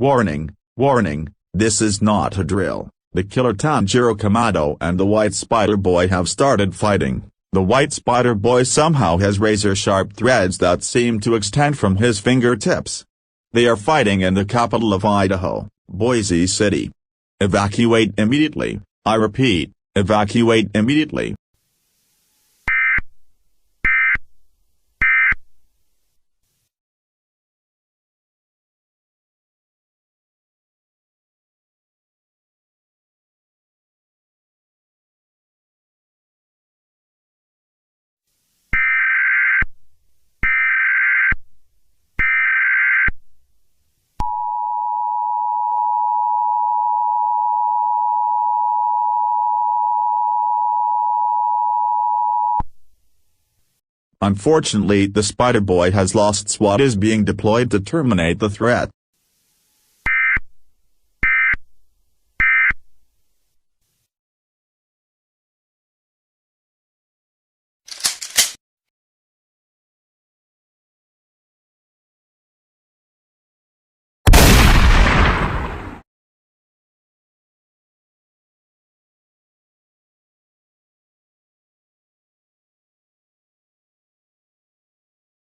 Warning, warning, this is not a drill. The killer Tanjiro Kamado and the White Spider Boy have started fighting. The White Spider Boy somehow has razor-sharp threads that seem to extend from his fingertips. They are fighting in the capital of Idaho, Boise City. Evacuate immediately, I repeat, evacuate immediately. Unfortunately, the Spider Boy has lost SWAT is being deployed to terminate the threat.